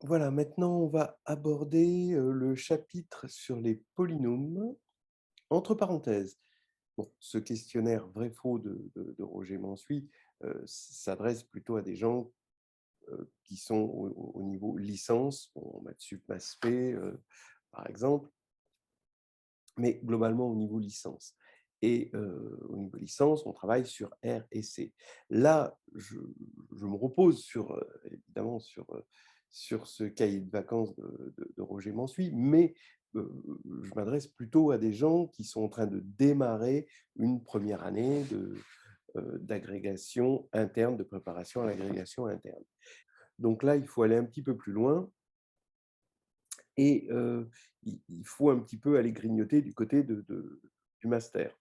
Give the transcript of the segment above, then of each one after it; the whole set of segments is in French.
Voilà, maintenant on va aborder, le chapitre sur les polynômes. Entre parenthèses, bon, ce questionnaire vrai-faux de Roger Mansuy, s'adresse plutôt à des gens, qui sont au niveau licence, bon, maths sup, maths spé, par exemple, mais globalement au niveau licence. Et au niveau licence, on travaille sur R et C. Là, je me repose sur, évidemment sur ce cahier de vacances de Roger Mansuy, mais je m'adresse plutôt à des gens qui sont en train de démarrer une première année d'agrégation interne, de préparation à l'agrégation interne. Donc là, il faut aller un petit peu plus loin et il faut un petit peu aller grignoter du côté du master.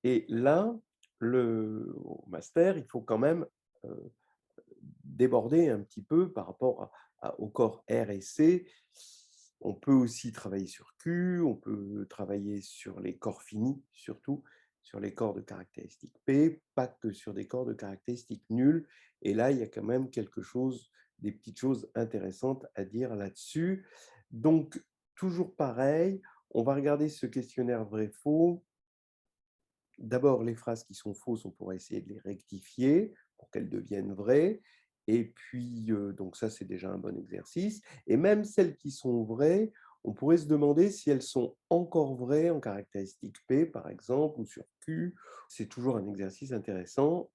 Et là, au master, il faut quand même déborder un petit peu par rapport au corps R et C. On peut aussi travailler sur Q, on peut travailler sur les corps finis, surtout sur les corps de caractéristiques P, pas que sur des corps de caractéristiques nulles. Et là, il y a quand même quelque chose, des petites choses intéressantes à dire là-dessus. Donc, toujours pareil, on va regarder ce questionnaire vrai-faux. D'abord, les phrases qui sont fausses, on pourra essayer de les rectifier pour qu'elles deviennent vraies. Et puis, donc ça, c'est déjà un bon exercice. Et même celles qui sont vraies, on pourrait se demander si elles sont encore vraies en caractéristique P, par exemple, ou sur Q. C'est toujours un exercice intéressant,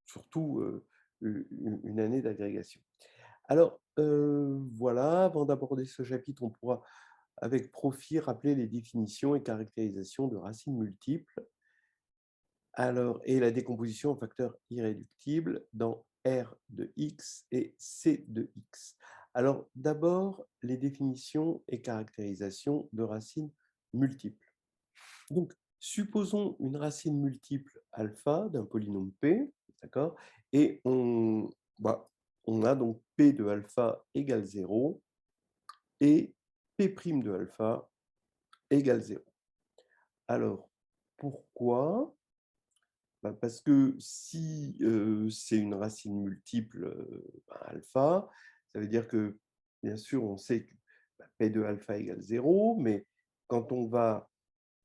surtout une année d'agrégation. Alors, voilà, avant d'aborder ce chapitre, on pourra, avec profit, rappeler les définitions et caractérisations de racines multiples. Alors, et la décomposition en facteurs irréductibles dans R de x et C de x. Alors, d'abord, les définitions et caractérisations de racines multiples. Donc, supposons une racine multiple alpha d'un polynôme P, d'accord? Et on a donc P de alpha égale 0 et P' de alpha égale 0. Alors, pourquoi? Bah, parce que si c'est une racine multiple alpha, ça veut dire que, bien sûr, on sait que P de alpha égale 0, mais quand on va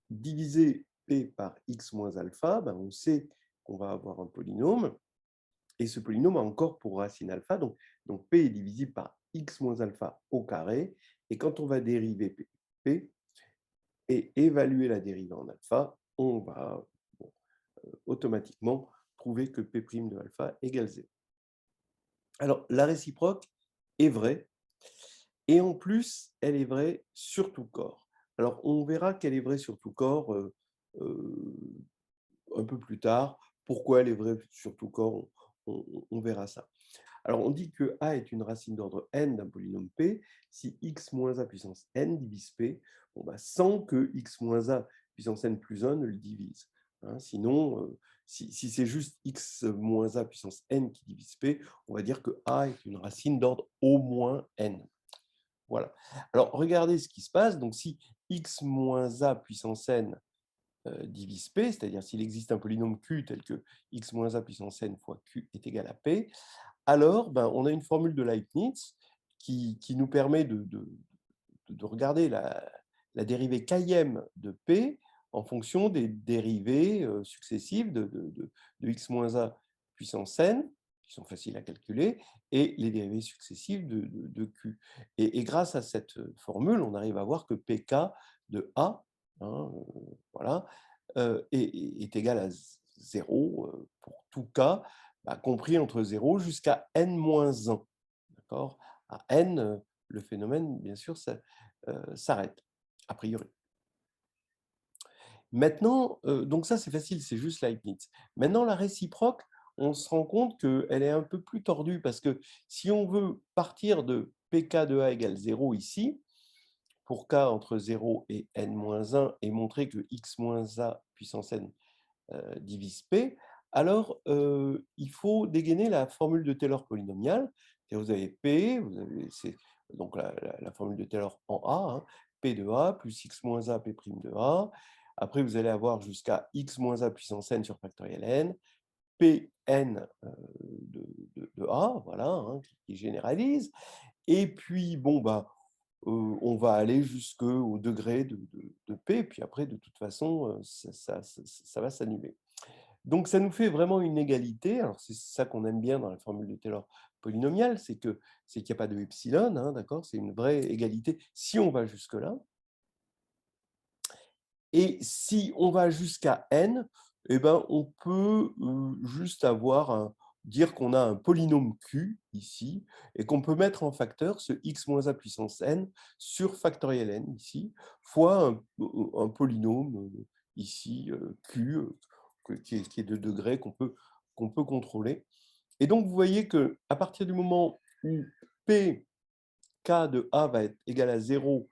diviser P par x moins alpha, on sait qu'on va avoir un polynôme, et ce polynôme a encore pour racine alpha, donc P est divisible par x moins alpha au carré, et quand on va dériver P et évaluer la dérivée en alpha, on va automatiquement trouver que P' de alpha égale 0. Alors, la réciproque est vraie, et en plus, elle est vraie sur tout corps. Alors, on verra qu'elle est vraie sur tout corps euh, un peu plus tard. Pourquoi elle est vraie sur tout corps, on verra ça. Alors, on dit que A est une racine d'ordre n d'un polynôme P si x moins a puissance n divise P, sans que x moins a puissance n plus 1 ne le divise. Hein, sinon, si c'est juste x moins a puissance n qui divise P, on va dire que A est une racine d'ordre au moins n. Voilà. Alors, regardez ce qui se passe. Donc, si x moins a puissance n divise P, c'est-à-dire s'il existe un polynôme Q tel que x moins a puissance n fois Q est égal à P, alors on a une formule de Leibniz qui nous permet de regarder la dérivée km de P en fonction des dérivées successives de x moins a puissance n, qui sont faciles à calculer, et les dérivées successives de Q. Et grâce à cette formule, on arrive à voir que Pk de A, hein, voilà, est égal à 0 pour tout cas, compris entre 0 jusqu'à n-1. D'accord? À n, le phénomène, bien sûr, s'arrête, a priori. Maintenant, donc ça, c'est facile, c'est juste Leibniz. Maintenant, la réciproque, on se rend compte qu'elle est un peu plus tordue, parce que si on veut partir de Pk de A égale 0 ici, pour k entre 0 et n-1, et montrer que x moins a puissance n divise P, alors il faut dégainer la formule de Taylor polynomiale. Vous avez P, vous avez donc la formule de Taylor en A, hein, P de A plus x moins A P' de A. Après, vous allez avoir jusqu'à x moins A puissance n sur factoriel n, Pn de A, voilà, hein, qui généralise. Et puis, bon, bah, on va aller jusqu'au degré de P, puis après, de toute façon, ça va s'annuler. Donc ça nous fait vraiment une égalité. Alors c'est ça qu'on aime bien dans la formule de Taylor polynomiale, c'est qu'il y a pas de epsilon, hein, d'accord? C'est une vraie égalité si on va jusque-là. Et si on va jusqu'à n, eh ben, on peut, juste dire qu'on a un polynôme Q ici et qu'on peut mettre en facteur ce x moins a puissance n sur factoriel n ici, fois un polynôme, ici, Q, qui est de degrés qu'on peut contrôler. Et donc, vous voyez qu'à partir du moment où P k de A va être égal à 0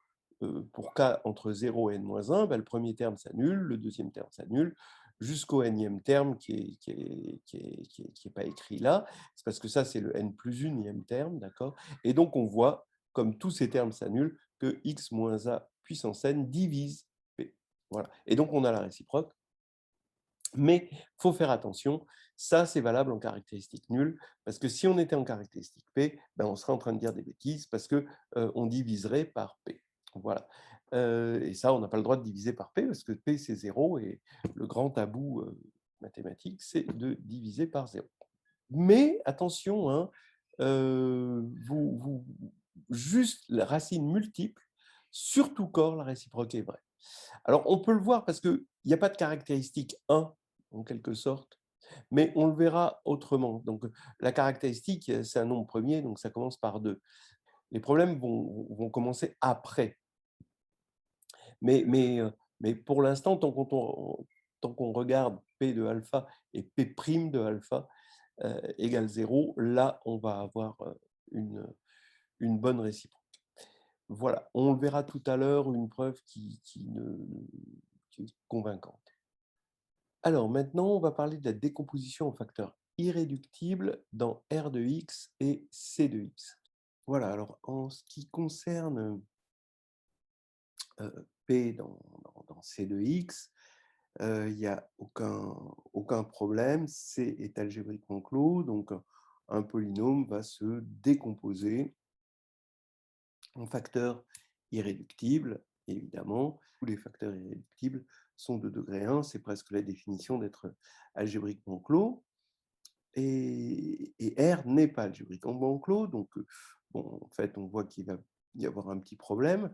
pour k entre 0 et n-1, ben, le premier terme s'annule, le deuxième terme s'annule, jusqu'au nème terme qui est pas écrit là. C'est parce que ça, c'est le n plus unième terme, d'accord? Et donc, on voit, comme tous ces termes s'annulent, que x moins a puissance n divise p. Voilà. Et donc, on a la réciproque. Mais il faut faire attention, ça c'est valable en caractéristique nulle, parce que si on était en caractéristique P, ben, on serait en train de dire des bêtises, parce qu'on on diviserait par P. Voilà. Et ça, on n'a pas le droit de diviser par P, parce que P c'est 0, et le grand tabou mathématique, c'est de diviser par 0. Mais attention, hein, juste la racine multiple, surtout corps, la réciproque est vraie. Alors, on peut le voir parce qu'il n'y a pas de caractéristique 1, en quelque sorte, mais on le verra autrement. Donc, la caractéristique, c'est un nombre premier, donc ça commence par 2. Les problèmes vont commencer après. Mais pour l'instant, tant qu'on regarde P de alpha et P' de alpha égale 0, là, on va avoir une bonne réciproque. Voilà, on le verra tout à l'heure, une preuve qui est convaincante. Alors maintenant, on va parler de la décomposition en facteurs irréductibles dans R de x et C de x. Voilà, alors en ce qui concerne P dans C de x, il n'y a aucun problème, C est algébriquement clos, donc un polynôme va se décomposer en facteurs irréductibles, évidemment. Tous les facteurs irréductibles sont de degré 1, c'est presque la définition d'être algébriquement clos. Et R n'est pas algébriquement clos, donc bon, en fait, on voit qu'il va y avoir un petit problème.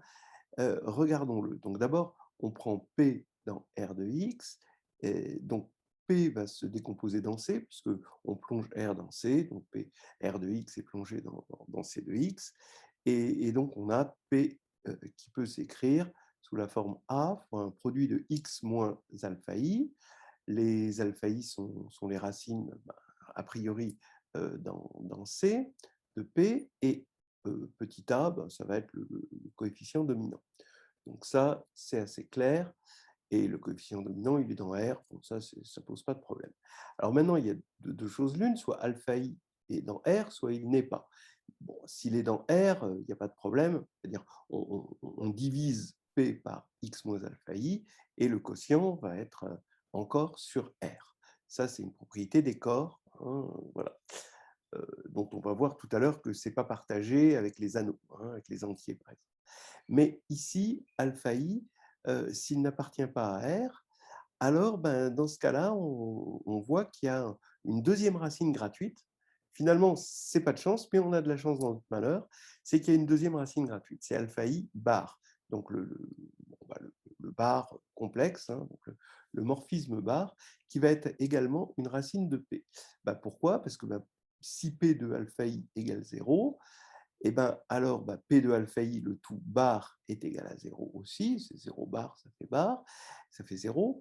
Regardons-le. Donc d'abord, on prend P dans R de x, et donc P va se décomposer dans C, puisque on plonge R dans C, donc P, R de x est plongé dans C de x, et donc on a P qui peut s'écrire sous la forme A fois un produit de x moins alpha i. Les alpha i sont les racines, a priori, dans C de P, et petit a, ça va être le coefficient dominant. Donc ça, c'est assez clair. Et le coefficient dominant, il est dans R, donc ça ne pose pas de problème. Alors maintenant, il y a deux choses l'une, soit alpha i est dans R, soit il n'est pas. Bon, s'il est dans R, il n'y a pas de problème, c'est-à-dire on divise P par x moins alpha i, et le quotient va être encore sur R. Ça, c'est une propriété des corps, hein, voilà, dont on va voir tout à l'heure que ce n'est pas partagé avec les anneaux, hein, avec les entiers, par exemple. Mais ici, alpha i, s'il n'appartient pas à R, alors dans ce cas-là, on voit qu'il y a une deuxième racine gratuite. Finalement, ce n'est pas de chance, mais on a de la chance dans notre malheur, c'est qu'il y a une deuxième racine gratuite, c'est alpha i bar. Donc le bar complexe, hein, donc le morphisme bar, qui va être également une racine de P. Pourquoi? Parce que si P de alpha i égale 0, et alors P de alpha i, le tout bar, est égal à 0 aussi, c'est 0 bar, ça fait 0,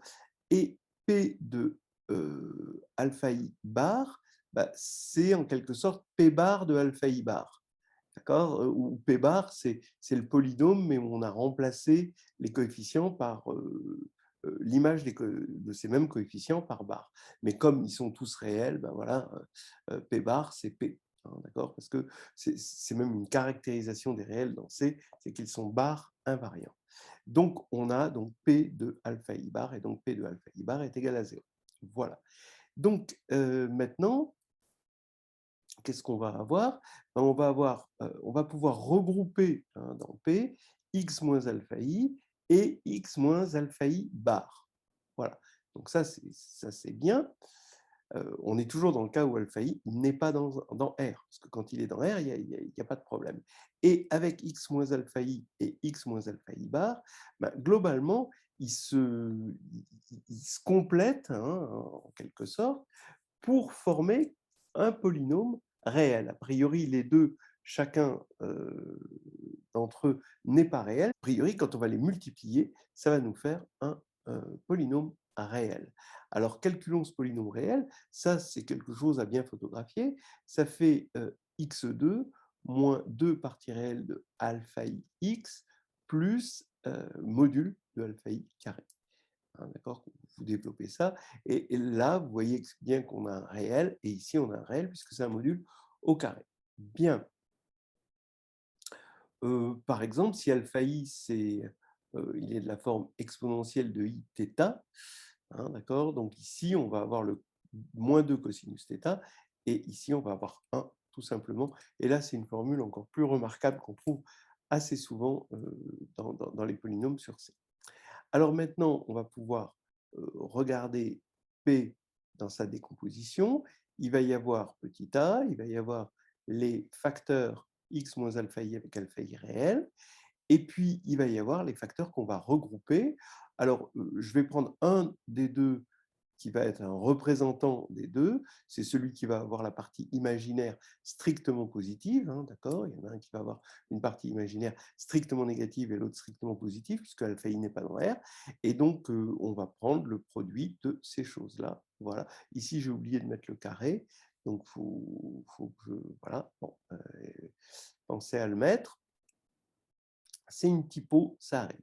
et P de alpha i bar, c'est en quelque sorte P bar de alpha i bar. D'accord? Ou P bar, c'est le polynôme, mais on a remplacé les coefficients par l'image de ces mêmes coefficients par bar. Mais comme ils sont tous réels, voilà, P bar, c'est P. Hein, d'accord? Parce que c'est même une caractérisation des réels dans C, c'est qu'ils sont bar invariants. Donc, on a donc P de alpha i bar, et donc P de alpha i bar est égal à 0. Voilà. Donc, maintenant, qu'est-ce qu'on va avoir? Ben, on va pouvoir regrouper, hein, dans P, x moins alpha i et x moins alpha i bar. Voilà, donc ça c'est bien. On est toujours dans le cas où alpha i n'est pas dans R, parce que quand il est dans R, il y a pas de problème. Et avec x moins alpha i et x moins alpha i bar, ben, globalement, ils se complètent, hein, en quelque sorte, pour former un polynôme réel. A priori, les deux, chacun d'entre eux n'est pas réel. A priori, quand on va les multiplier, ça va nous faire un polynôme réel. Alors, calculons ce polynôme réel. Ça, c'est quelque chose à bien photographier. Ça fait x2 moins 2 parties réelles de alpha i x plus module de alpha i carré. Hein, d'accord, vous développez ça. Et là, vous voyez bien qu'on a un réel, et ici, on a un réel, puisque c'est un module au carré. Bien. Par exemple, si alpha i, il est de la forme exponentielle de i θ, hein, d'accord, donc ici, on va avoir le moins 2 cosinus θ, et ici, on va avoir 1, tout simplement. Et là, c'est une formule encore plus remarquable qu'on trouve assez souvent dans les polynômes sur C. Alors maintenant, on va pouvoir regarder P dans sa décomposition. Il va y avoir petit a, il va y avoir les facteurs x moins alpha i avec alpha i réel, et puis il va y avoir les facteurs qu'on va regrouper. Alors, je vais prendre un des deux qui va être un représentant des deux, c'est celui qui va avoir la partie imaginaire strictement positive, hein, d'accord? Il y en a un qui va avoir une partie imaginaire strictement négative et l'autre strictement positive, puisque alpha i n'est pas dans R, et donc on va prendre le produit de ces choses-là. Voilà. Ici, j'ai oublié de mettre le carré, donc faut que je... Voilà, bon, pensez à le mettre. C'est une typo, ça arrive.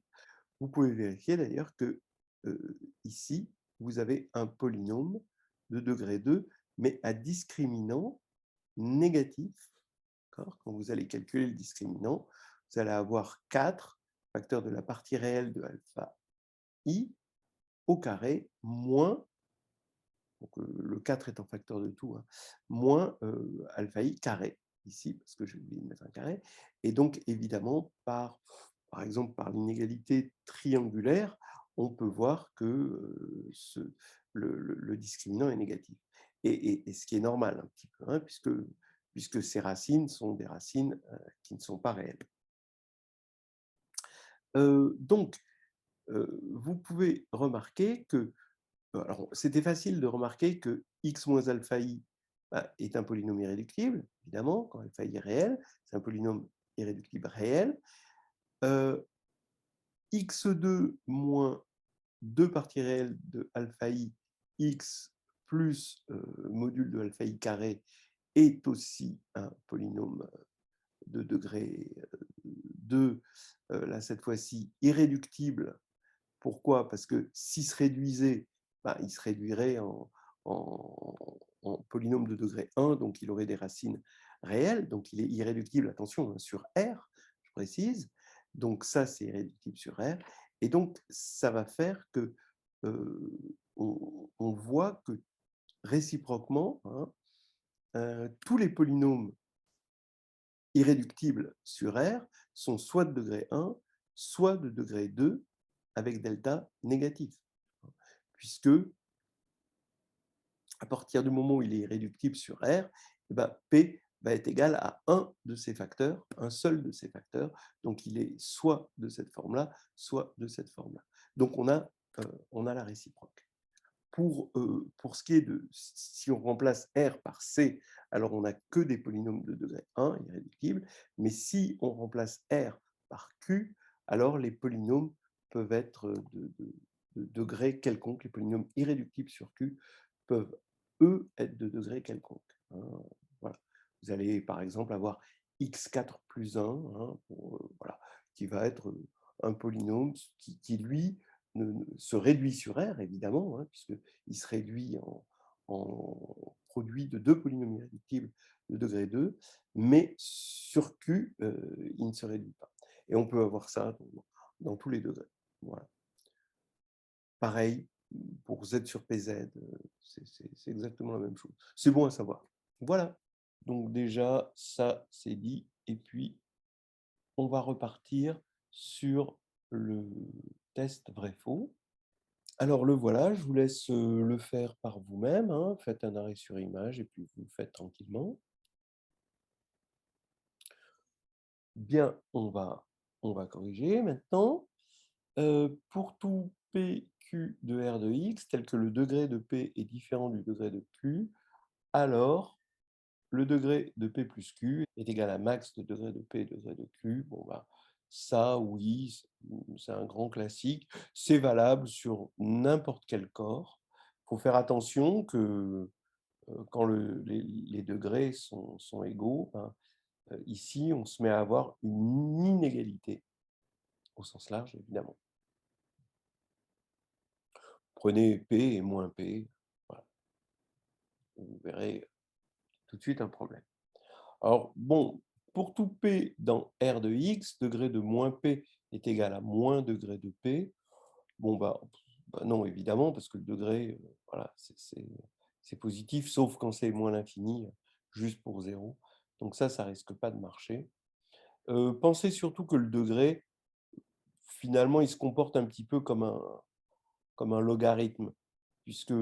Vous pouvez vérifier d'ailleurs que ici, vous avez un polynôme de degré 2, mais à discriminant négatif. Quand vous allez calculer le discriminant, vous allez avoir 4 facteurs de la partie réelle de alpha i au carré moins, donc le 4 est un facteur de tout, hein, moins alpha i carré, ici, parce que j'ai oublié de mettre un carré. Et donc, évidemment, par exemple, par l'inégalité triangulaire, on peut voir que le discriminant est négatif. Et ce qui est normal un petit peu, hein, puisque ces racines sont des racines qui ne sont pas réelles. Donc, vous pouvez remarquer que, alors c'était facile de remarquer que x moins alpha i est un polynôme irréductible, évidemment, quand alpha i est réel, c'est un polynôme irréductible réel. X2 moins 2 parties réelles de alpha i x plus module de alpha i carré est aussi un polynôme de degré 2, là cette fois-ci irréductible. Pourquoi? Parce que s'il se réduisait, il se réduirait en polynôme de degré 1, donc il aurait des racines réelles, donc il est irréductible, attention, hein, sur R, je précise. Donc ça, c'est irréductible sur R. Et donc, ça va faire que on voit que réciproquement, hein, tous les polynômes irréductibles sur R sont soit de degré 1, soit de degré 2, avec delta négatif. Puisque, à partir du moment où il est irréductible sur R, eh ben, P va être égal à un de ces facteurs, un seul de ces facteurs. Donc, il est soit de cette forme-là, soit de cette forme-là. Donc, on a la réciproque. Pour ce qui est de, si on remplace R par C, alors on n'a que des polynômes de degré 1 irréductibles, mais si on remplace R par Q, alors les polynômes peuvent être de degré quelconque, les polynômes irréductibles sur Q peuvent, eux, être de degré quelconque. Hein, voilà. Vous allez, par exemple, avoir x4 plus 1, hein, voilà, qui va être un polynôme qui lui, se réduit sur R, évidemment, hein, puisqu'il se réduit en produit de deux polynômes irréductibles de degré 2, mais sur Q, il ne se réduit pas. Et on peut avoir ça dans tous les degrés. Voilà. Pareil, pour Z sur PZ, c'est exactement la même chose. C'est bon à savoir. Voilà. Donc déjà, ça, c'est dit et puis on va repartir sur le test vrai-faux. Alors le voilà, je vous laisse, le faire par vous-même, hein. Faites un arrêt sur image et puis vous le faites tranquillement. Bien, on va corriger maintenant. Pour tout P, Q de R de X, tel que le degré de P est différent du degré de Q, alors le degré de P plus Q est égal à max de degré de P et degré de Q. Bon, bah, ça, oui, c'est un grand classique. C'est valable sur n'importe quel corps. Il faut faire attention que quand les degrés sont égaux, ben, ici, on se met à avoir une inégalité, au sens large, évidemment. Prenez P et moins P, voilà. Vous verrez tout de suite un problème. Alors, bon, pour tout P dans R de X, degré de moins P est égal à moins degré de P. Bon, bah non, évidemment, parce que le degré, voilà, c'est positif, sauf quand c'est moins l'infini, juste pour 0. Donc ça risque pas de marcher. Pensez surtout que le degré, finalement, il se comporte un petit peu comme un logarithme, puisque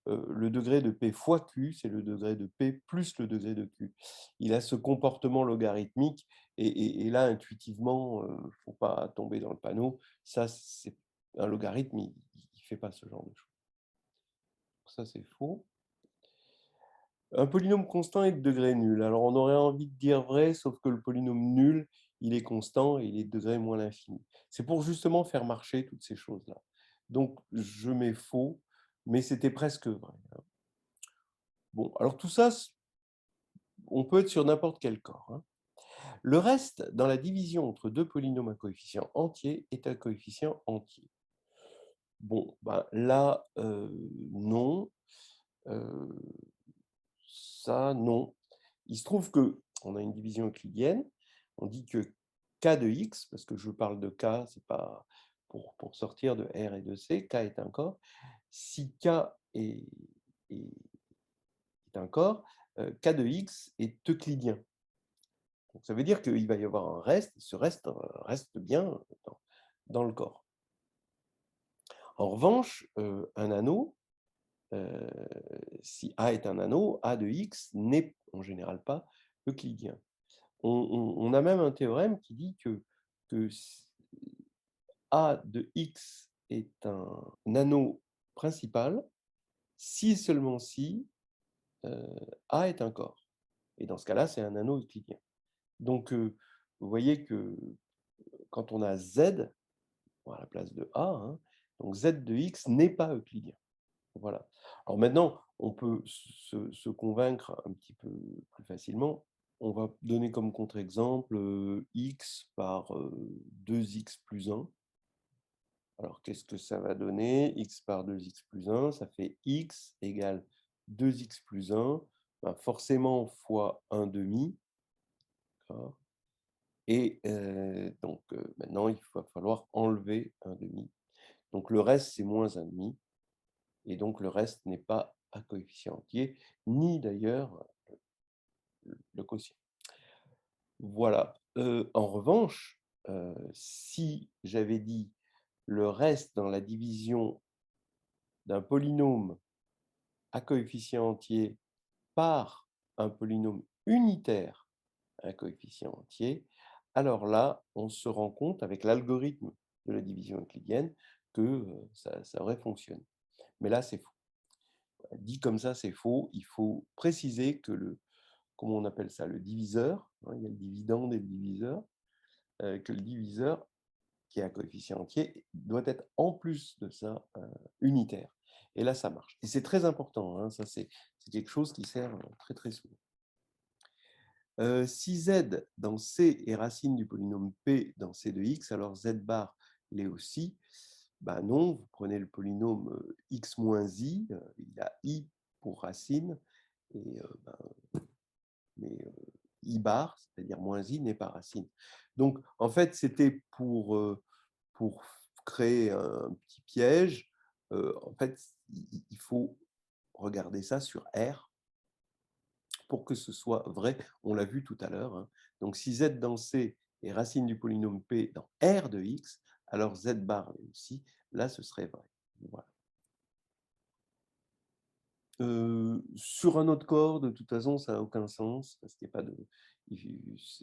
le degré de P fois Q, c'est le degré de P plus le degré de Q. Il a ce comportement logarithmique, et là, intuitivement, il ne faut pas tomber dans le panneau. Ça, c'est un logarithme, il ne fait pas ce genre de choses. Ça, c'est faux. Un polynôme constant est de degré nul. Alors, on aurait envie de dire vrai, sauf que le polynôme nul, il est constant et il est de degré moins l'infini. C'est pour justement faire marcher toutes ces choses-là. Donc, je mets faux, mais c'était presque vrai. Bon, alors tout ça, on peut être sur n'importe quel corps, hein. Le reste, dans la division entre deux polynômes à coefficient entier, est un coefficient entier. Bon, ben là, non. Euh, Ça, non. Il se trouve qu'on a une division euclidienne. On dit que k de x, parce que je parle de k, c'est pas pour sortir de R et de C, k est un corps. Si k est un corps, k de x est euclidien. Donc, ça veut dire qu'il va y avoir un reste, et ce reste reste bien dans le corps. En revanche, un anneau, si A est un anneau, A de x n'est en général pas euclidien. On a même un théorème qui dit que A de x est un anneau principal si et seulement si A est un corps. Et dans ce cas-là, c'est un anneau euclidien. Donc, vous voyez que quand on a Z à la place de A, hein, donc Z de x n'est pas euclidien. Voilà. Alors maintenant, on peut se convaincre un petit peu plus facilement. On va donner comme contre-exemple x par 2x plus 1. Alors, qu'est-ce que ça va donner? X par 2x plus 1, ça fait x égale 2x plus 1, ben forcément fois 1 demi. Et donc, maintenant, il va falloir enlever 1 demi. Donc, le reste, c'est moins 1 demi. Et donc, le reste n'est pas un coefficient entier, ni d'ailleurs le quotient. Voilà. En revanche, si j'avais dit le reste dans la division d'un polynôme à coefficient entier par un polynôme unitaire à un coefficient entier, alors là, on se rend compte avec l'algorithme de la division euclidienne que ça aurait fonctionné. Mais là, c'est faux. Dit comme ça, c'est faux. Il faut préciser que comment on appelle ça, le diviseur, hein, il y a le dividende et le diviseur, que le diviseur, qui est un coefficient entier, doit être en plus de ça unitaire. Et là, ça marche. Et c'est très important, hein, ça c'est quelque chose qui sert très très souvent. Si z dans C est racine du polynôme P dans C de x, alors z bar l'est aussi. Ben non, vous prenez le polynôme x moins i, il a i pour racine, et mais i bar, c'est-à-dire moins i, n'est pas racine. Donc, en fait, c'était pour créer un petit piège. En fait, il faut regarder ça sur R pour que ce soit vrai. On l'a vu tout à l'heure, hein. Donc, si z dans C est racine du polynôme P dans R de X, alors z bar est aussi, là, ce serait vrai. Voilà. Sur un autre corps, de toute façon, ça n'a aucun sens, parce qu'il y a pas de,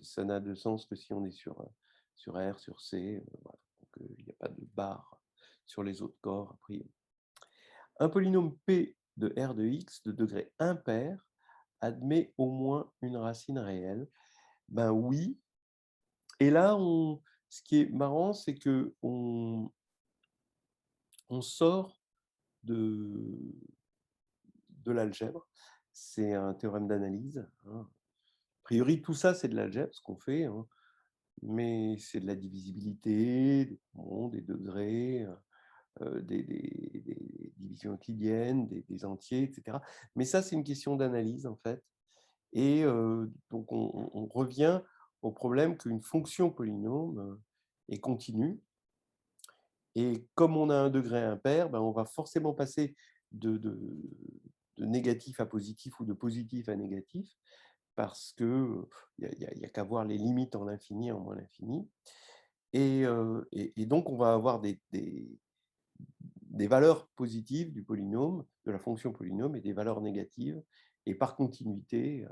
ça n'a de sens que si on est sur R, sur C, voilà. Donc, il n'y a pas de barre sur les autres corps, a priori. Un polynôme P de R de X de degré impair admet au moins une racine réelle. Ben oui. Et là, ce qui est marrant, c'est que on sort de l'algèbre. C'est un théorème d'analyse, hein. A priori, tout ça, c'est de l'algèbre, ce qu'on fait, hein, mais c'est de la divisibilité, des degrés, des divisions euclidiennes, des entiers, etc. Mais ça, c'est une question d'analyse, en fait. Et donc, on revient au problème qu'une fonction polynôme est continue. Et comme on a un degré impair, ben on va forcément passer de négatif à positif ou de positif à négatif, parce qu'il n'y a qu'à voir les limites en l'infini et en moins l'infini. Et donc, on va avoir des valeurs positives du polynôme, de la fonction polynôme, et des valeurs négatives. Et par continuité,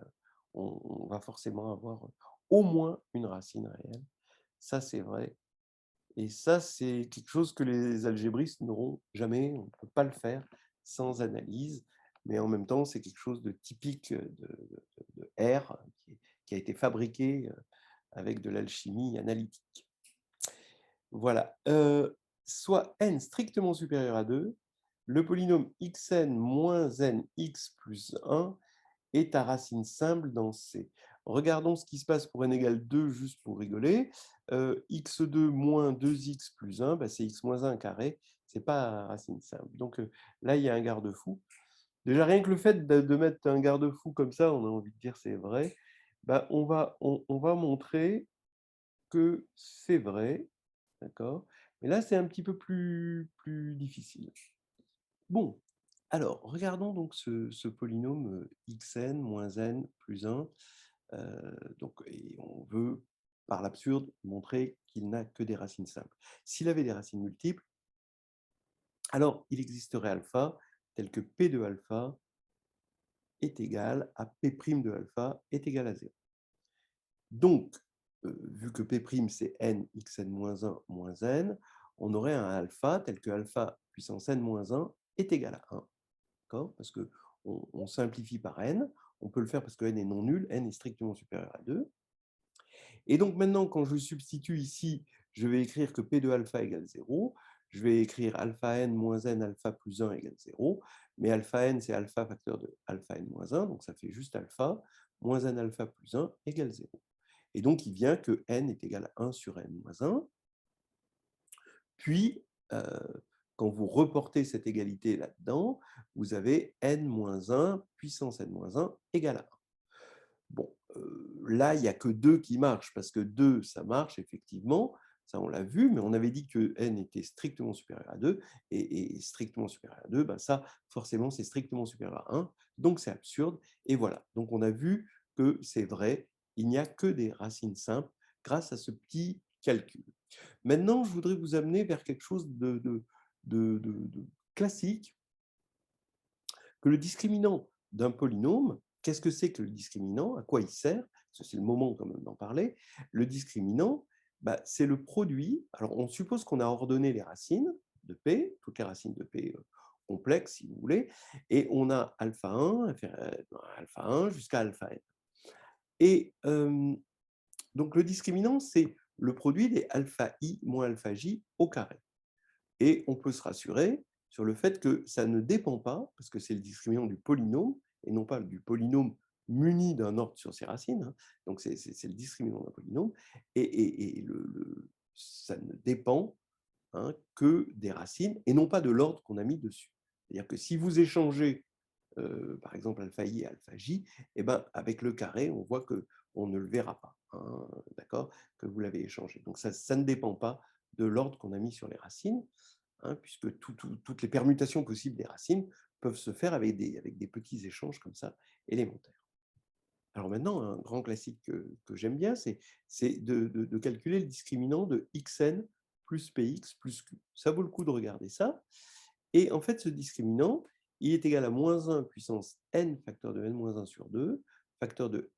on va forcément avoir au moins une racine réelle. Ça, c'est vrai. Et ça, c'est quelque chose que les algébristes n'auront jamais. On ne peut pas le faire sans analyse. Mais en même temps, c'est quelque chose de typique de R, qui a été fabriqué avec de l'alchimie analytique. Voilà. Soit n strictement supérieur à 2, le polynôme xn moins nx plus 1 est à racine simple dans C. Regardons ce qui se passe pour n égale 2, juste pour rigoler. X2 moins 2x plus 1, bah, c'est x moins 1 carré, ce n'est pas à racine simple. Donc là, il y a un garde-fou. Déjà, rien que le fait de mettre un garde-fou comme ça, on a envie de dire c'est vrai, bah, on va montrer que c'est vrai, d'accord? Mais là, c'est un petit peu plus difficile. Bon, alors, regardons donc ce polynôme xn moins n plus 1. Donc, et on veut, par l'absurde, montrer qu'il n'a que des racines simples. S'il avait des racines multiples, alors il existerait alpha tel que p de alpha est égal à p' de alpha est égal à 0. Donc, vu que p' c'est n xn moins 1 moins n, on aurait un alpha tel que alpha puissance n moins 1 est égal à 1. Parce qu'on simplifie par n. On peut le faire parce que n est non nul, n est strictement supérieur à 2. Et donc maintenant, quand je substitue ici, je vais écrire que p de alpha égale 0. Je vais écrire alpha n moins n alpha plus 1 égale 0. Mais alpha n, c'est alpha facteur de alpha n moins 1. Donc ça fait juste alpha moins n alpha plus 1 égale 0. Et donc, il vient que n est égal à 1 sur n moins 1. Puis, quand vous reportez cette égalité là-dedans, vous avez n moins 1 puissance n moins 1 égale à 1. Bon, là, il n'y a que 2 qui marchent, parce que 2, ça marche effectivement, ça on l'a vu, mais on avait dit que n était strictement supérieur à 2, et strictement supérieur à 2, ben ça, forcément, c'est strictement supérieur à 1, donc c'est absurde, et voilà. Donc on a vu que c'est vrai, il n'y a que des racines simples grâce à ce petit calcul. Maintenant, je voudrais vous amener vers quelque chose de classique, que le discriminant d'un polynôme. Qu'est-ce que c'est que le discriminant? À quoi il sert? Parce que c'est le moment quand même d'en parler. Le discriminant, bah, c'est le produit. Alors, on suppose qu'on a ordonné les racines de P, toutes les racines de P complexes, si vous voulez, et on a alpha 1, alpha 1 jusqu'à alpha n. Et donc, le discriminant, c'est le produit des alpha i moins alpha j au carré. Et on peut se rassurer sur le fait que ça ne dépend pas, parce que c'est le discriminant du polynôme, et non pas du polynôme muni d'un ordre sur ses racines, hein. Donc c'est le discriminant d'un polynôme, et ça ne dépend, hein, que des racines, et non pas de l'ordre qu'on a mis dessus. C'est-à-dire que si vous échangez, par exemple, alpha i et alpha j, eh ben, avec le carré, on voit qu'on ne le verra pas, hein, d'accord, que vous l'avez échangé. Donc ça ne dépend pas de l'ordre qu'on a mis sur les racines, hein, puisque toutes les permutations possibles des racines peuvent se faire avec des petits échanges comme ça élémentaires. Alors maintenant, un grand classique que j'aime bien, c'est de calculer le discriminant de xn plus px plus q. Ça vaut le coup de regarder ça. Et en fait, ce discriminant, il est égal à moins 1 puissance n facteur de n moins 1 sur 2, facteur de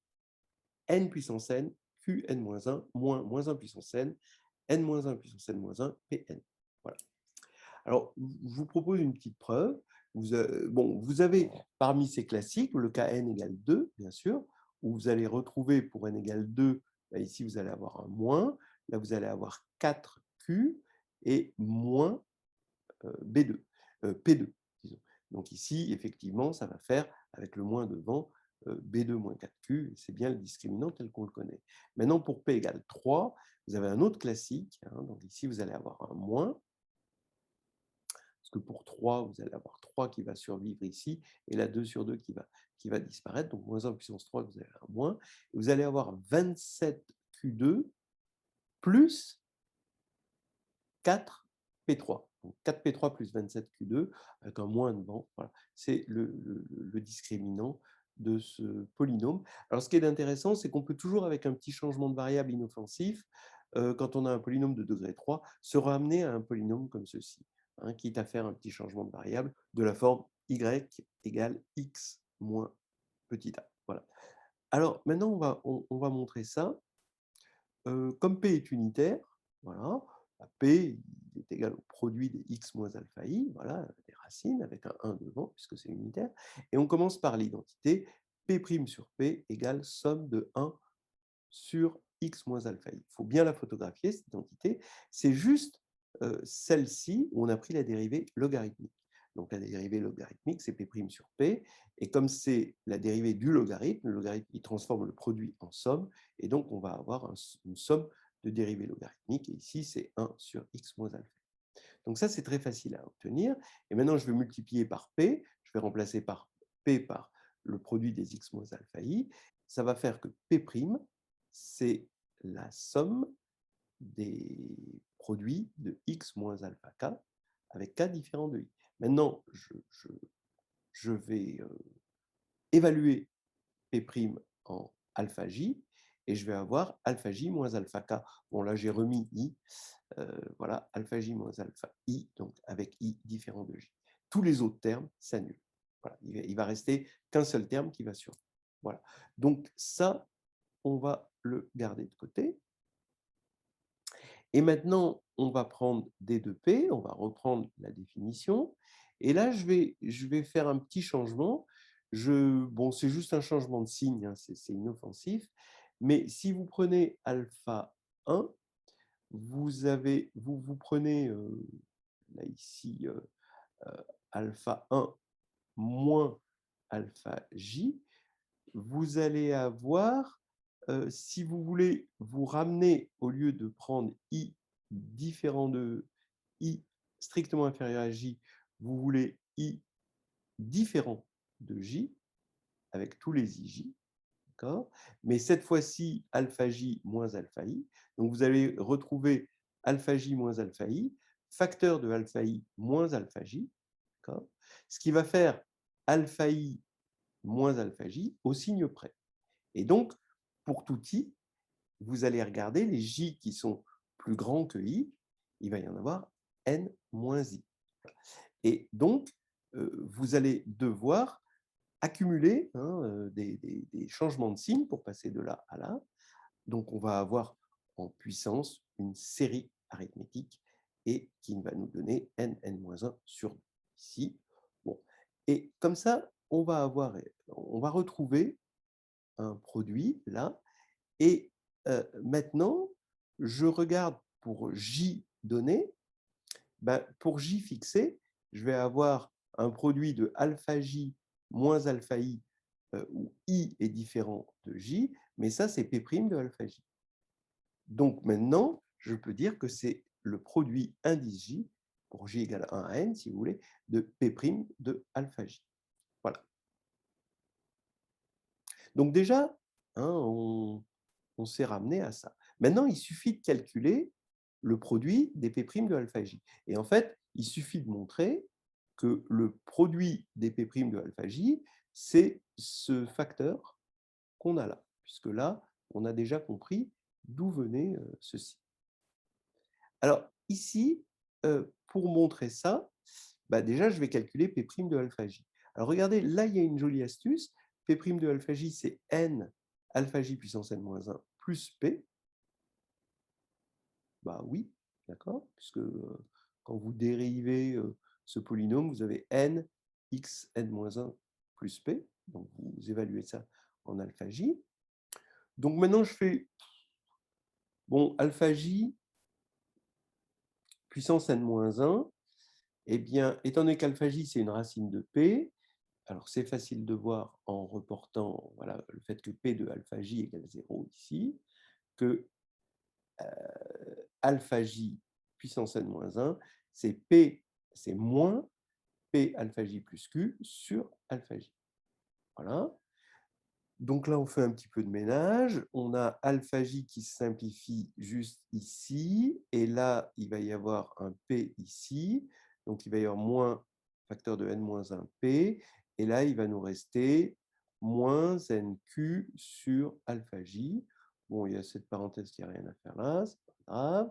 n puissance n, qn moins 1, moins 1 puissance n moins 1 puissance n moins 1, pn. Voilà. Alors, je vous propose une petite preuve. Vous avez parmi ces classiques le cas n égale 2, bien sûr, où vous allez retrouver pour n égale 2, là, ici vous allez avoir un moins, là vous allez avoir 4q et moins B2, P2, disons. Donc ici, effectivement, ça va faire, avec le moins devant, B2 moins 4Q, c'est bien le discriminant tel qu'on le connaît. Maintenant, pour P égale 3, vous avez un autre classique, hein, donc ici, vous allez avoir un moins, parce que pour 3, vous allez avoir 3 qui va survivre ici, et la 2 sur 2 qui va disparaître, donc moins 1 puissance 3, vous avez un moins, et vous allez avoir 27Q2 plus 4P3. Donc 4P3 plus 27Q2 avec un moins devant. Voilà. C'est le discriminant de ce polynôme. Alors ce qui est intéressant, c'est qu'on peut toujours, avec un petit changement de variable inoffensif, quand on a un polynôme de degré 3, se ramener à un polynôme comme ceci, hein, quitte à faire un petit changement de variable de la forme y égale x moins petit a. Voilà. Alors maintenant, on va montrer ça. Comme P est unitaire, voilà, P est égal au produit des x moins alpha i, voilà, des racines avec un 1 devant, puisque c'est unitaire. Et on commence par l'identité P' sur P égale somme de 1 sur x moins alpha i. Il faut bien la photographier, cette identité. C'est juste celle-ci où on a pris la dérivée logarithmique. Donc la dérivée logarithmique, c'est P' sur P. Et comme c'est la dérivée du logarithme, le logarithme il transforme le produit en somme. Et donc on va avoir une somme de dérivées logarithmiques. Et ici, c'est 1 sur x moins alpha. Donc ça, c'est très facile à obtenir. Et maintenant, je vais multiplier par P. Je vais remplacer par P par le produit des x moins alpha i. Ça va faire que P', c'est la somme des produits de x moins alpha k avec k différent de i. Maintenant, je vais évaluer P' en alpha j et je vais avoir alpha j moins alpha k. Bon, là, j'ai remis i. Voilà, alpha j moins alpha i, donc avec i différent de j. Tous les autres termes s'annulent. Voilà, il va rester qu'un seul terme qui va survivre. Voilà. Donc ça, on va le garder de côté. Et maintenant, on va prendre D2P, on va reprendre la définition. Et là, je vais faire un petit changement. Bon, c'est juste un changement de signe, hein, c'est inoffensif. Mais si vous prenez alpha 1, vous prenez là ici alpha 1 moins alpha j, vous allez avoir, si vous voulez vous ramener, au lieu de prendre i différent de i strictement inférieur à j, vous voulez i différent de j, avec tous les ij, d'accord? Mais cette fois-ci, alpha j moins alpha i. Donc vous allez retrouver alpha j moins alpha i, facteur de alpha i moins alpha j, d'accord? Ce qui va faire alpha i moins alpha j au signe près. Et donc, pour tout i, vous allez regarder les j qui sont plus grands que i, il va y en avoir n moins i. Et donc, vous allez devoir accumuler, hein, des changements de signe pour passer de là à là. Donc, on va avoir en puissance une série arithmétique et qui va nous donner n-1 sur 2 ici. Bon. Et comme ça, on va retrouver un produit là. Et maintenant, je regarde pour J donné. Ben, pour J fixé, je vais avoir un produit de alpha J moins alpha I, où I est différent de J, mais ça, c'est P' de alpha J. Donc maintenant, je peux dire que c'est le produit indice J, pour J égale 1 à n, si vous voulez, de P' de alpha J. Voilà. Donc déjà, hein, on s'est ramené à ça. Maintenant, il suffit de calculer le produit des P' de alpha J. Et en fait, il suffit de montrer que le produit des P' de alpha J, c'est ce facteur qu'on a là, puisque là, on a déjà compris d'où venait ceci. Alors ici, pour montrer ça, bah, déjà, je vais calculer P' de alpha J. Alors regardez, là, il y a une jolie astuce. P' de alpha J, c'est N alpha J puissance N-1 plus P. Bah oui, d'accord, puisque quand vous dérivez ce polynôme, vous avez N x N-1 plus P. Donc vous évaluez ça en alpha J. Donc maintenant, je fais, bon, alpha J puissance N-1, eh bien, étant donné qu'alpha J, c'est une racine de P, alors c'est facile de voir en reportant voilà, le fait que P de alpha J égale 0 ici, que alpha J puissance N-1, c'est P, c'est moins P alpha J plus Q sur alpha J. Voilà. Donc là, on fait un petit peu de ménage. On a alpha J qui se simplifie juste ici. Et là, il va y avoir un P ici. Donc, il va y avoir moins facteur de n-1 P. Et là, il va nous rester moins NQ sur alpha J. Bon, il y a cette parenthèse qui n'a rien à faire là, c'est pas grave.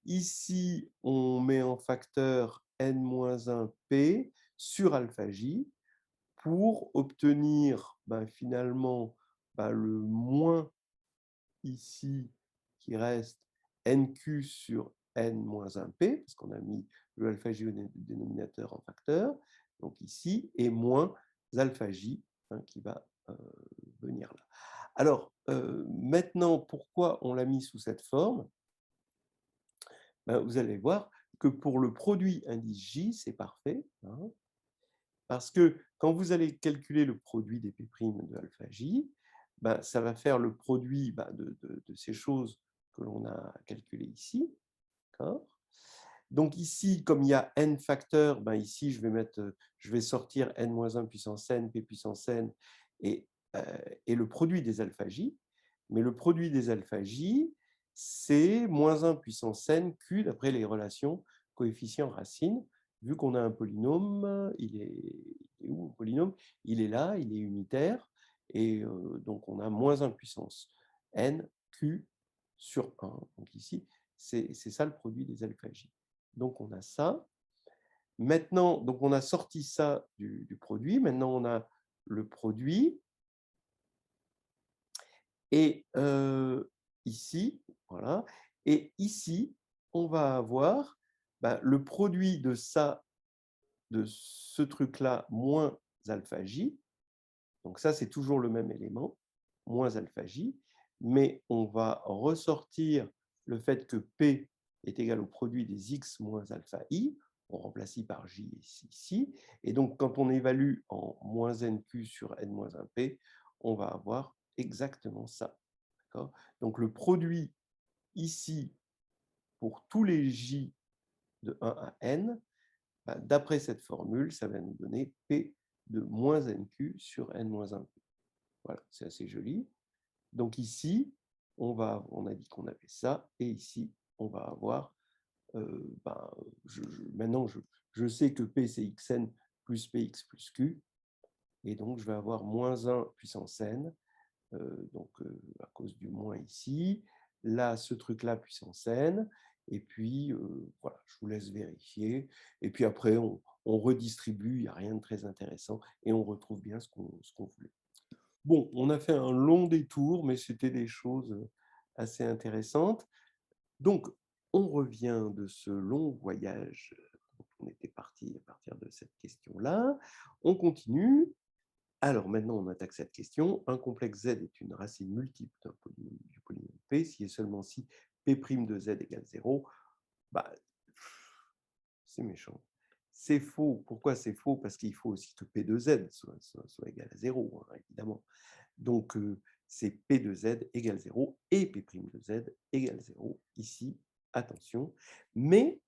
Ici, on met en facteur n-1 P sur alpha J pour obtenir finalement le moins ici qui reste NQ sur N-1P, parce qu'on a mis le alpha J au dénominateur en facteur, donc ici, et moins alpha J qui va venir là. Alors, maintenant, pourquoi on l'a mis sous cette forme? Vous allez voir que pour le produit indice J, c'est parfait, parce que quand vous allez calculer le produit des P' de alpha J, ça va faire le produit de ces choses que l'on a calculées ici. Donc ici, comme il y a n facteurs, ici je vais sortir n-1 puissance n, p puissance n, et le produit des alpha J. Mais le produit des alpha J, c'est moins 1 puissance n q d'après les relations coefficients racines. Vu qu'on a un polynôme, il est où le polynôme? Il est là, il est unitaire, et donc on a moins 1 puissance n q sur 1. Donc ici, c'est ça le produit des alpha J. Donc on a ça. Maintenant, donc on a sorti ça du produit. Maintenant, on a le produit. Et ici, voilà. Et ici, on va avoir le produit de ça, de ce truc-là, moins alpha J. Donc ça, c'est toujours le même élément, moins alpha J. Mais on va ressortir le fait que P est égal au produit des X moins alpha I. On remplace I par J ici. Et donc, quand on évalue en moins NQ sur N-1P, on va avoir exactement ça. Donc, le produit ici, pour tous les J de 1 à N, d'après cette formule, ça va nous donner P de moins NQ sur N-1P. Voilà, c'est assez joli. Donc ici, on a dit qu'on avait ça, et ici, on va avoir, maintenant, je sais que P, c'est Xn plus Px plus Q, et donc je vais avoir moins 1 puissance n, donc à cause du moins ici, là, ce truc-là, puissance n, et puis, voilà, je vous laisse vérifier, et puis après, on redistribue, il n'y a rien de très intéressant, et on retrouve bien ce qu'on voulait. Bon, on a fait un long détour, mais c'était des choses assez intéressantes. Donc, on revient de ce long voyage dont on était parti à partir de cette question-là. On continue. Alors maintenant, on attaque cette question. Un complexe Z est une racine multiple du polynôme P si et seulement si P' de Z égale 0. C'est méchant. C'est faux. Pourquoi c'est faux? Parce qu'il faut aussi que P de Z soit égal à 0, évidemment. Donc, c'est P de Z égale 0 et P' de Z égale 0. Ici, attention. Mais,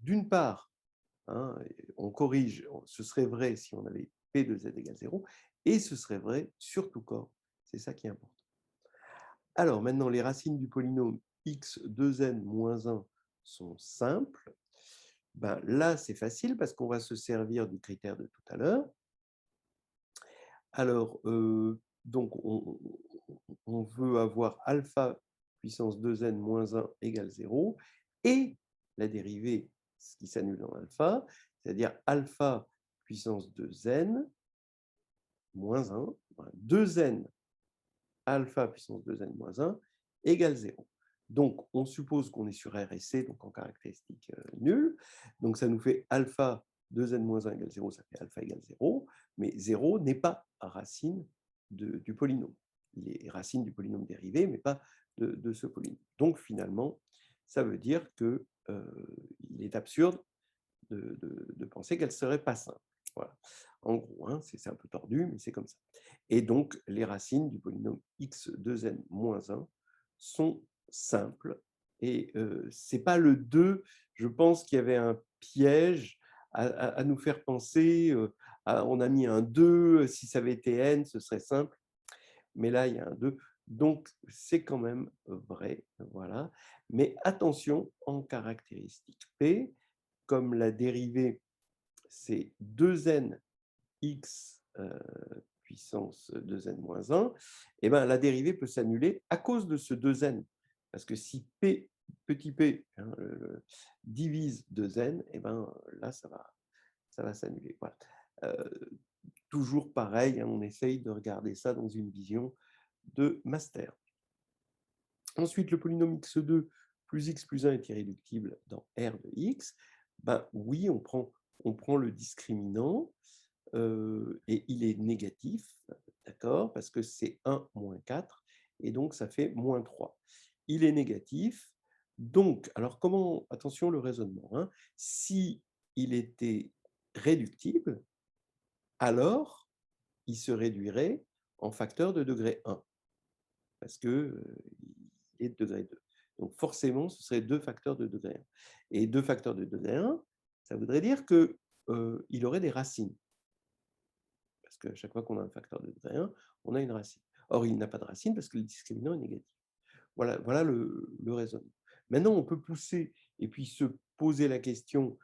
d'une part, on corrige, ce serait vrai si on avait P de Z égale 0, et ce serait vrai sur tout corps. C'est ça qui est important. Alors, maintenant, les racines du polynôme x 2n moins 1 sont simples. Là, c'est facile parce qu'on va se servir du critère de tout à l'heure. Alors, donc on veut avoir alpha puissance 2n moins 1 égale 0 et la dérivée, ce qui s'annule dans alpha, c'est-à-dire alpha puissance 2n moins 1, voilà, 2n alpha puissance 2n moins 1 égale 0. Donc, on suppose qu'on est sur R et C, donc en caractéristique nulle. Donc, ça nous fait alpha 2n moins 1 égale 0, ça fait alpha égale 0. Mais 0 n'est pas racine du polynôme. Il est racine du polynôme dérivé, mais pas de ce polynôme. Donc, finalement, ça veut dire qu'il est absurde de penser qu'elle ne serait pas simple. Voilà. En gros, hein, c'est un peu tordu, mais c'est comme ça. Et donc, les racines du polynôme x2n-1 sont simples. Et ce n'est pas le 2, je pense qu'il y avait un piège à nous faire penser, on a mis un 2, si ça avait été n, ce serait simple, mais là, il y a un 2. Donc, c'est quand même vrai. Voilà. Mais attention, en caractéristique P, comme la dérivée, c'est 2n x puissance 2n moins 1, et ben, la dérivée peut s'annuler à cause de ce 2n. Parce que si p, petit p, hein, divise 2n, et ben, là, ça va s'annuler. Voilà. Toujours pareil, hein, on essaye de regarder ça dans une vision de master. Ensuite, le polynôme x2 plus x plus 1 est irréductible dans R de x. Ben, oui, on prend le discriminant et il est négatif, d'accord, parce que c'est 1 moins 4, et donc ça fait moins 3. Il est négatif, donc, alors comment, attention le raisonnement, hein, si il était réductible, alors il se réduirait en facteur de degré 1, parce qu'il est de degré 2. Donc forcément, ce serait 2 facteurs de degré 1. Et 2 facteurs de degré 1, ça voudrait dire qu'il aurait des racines. Parce qu'à chaque fois qu'on a un facteur de degré 1, on a une racine. Or, il n'a pas de racine parce que le discriminant est négatif. Voilà le raisonnement. Maintenant, on peut pousser et puis se poser la question,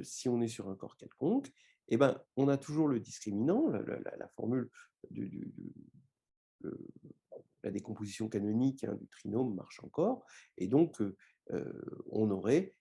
si on est sur un corps quelconque, eh ben, on a toujours le discriminant, la formule de la décomposition canonique, hein, du trinôme marche encore, et donc on aurait,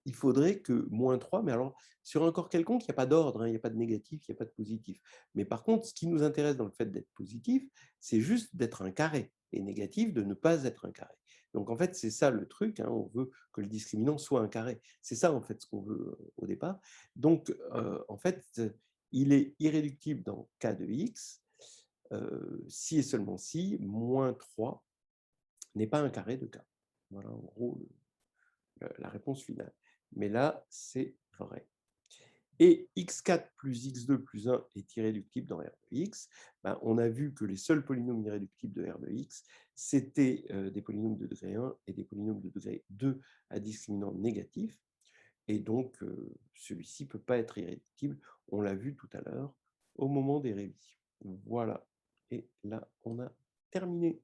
il faudrait que moins 3, mais alors sur un corps quelconque, il n'y a pas d'ordre, hein, il n'y a pas de négatif, il n'y a pas de positif. Mais par contre, ce qui nous intéresse dans le fait d'être positif, c'est juste d'être un carré, et négatif de ne pas être un carré. Donc en fait, c'est ça le truc, hein, on veut que le discriminant soit un carré. C'est ça en fait ce qu'on veut au départ. Donc en fait, il est irréductible dans K de x, si et seulement si moins 3 n'est pas un carré de K. Voilà en gros la réponse finale. Mais là, c'est vrai. Et x4 plus x2 plus 1 est irréductible dans R de x. Ben, on a vu que les seuls polynômes irréductibles de R de x, c'était des polynômes de degré 1 et des polynômes de degré 2 à discriminant négatif. Et donc, celui-ci ne peut pas être irréductible. On l'a vu tout à l'heure au moment des révisions. Voilà. Et là, on a terminé.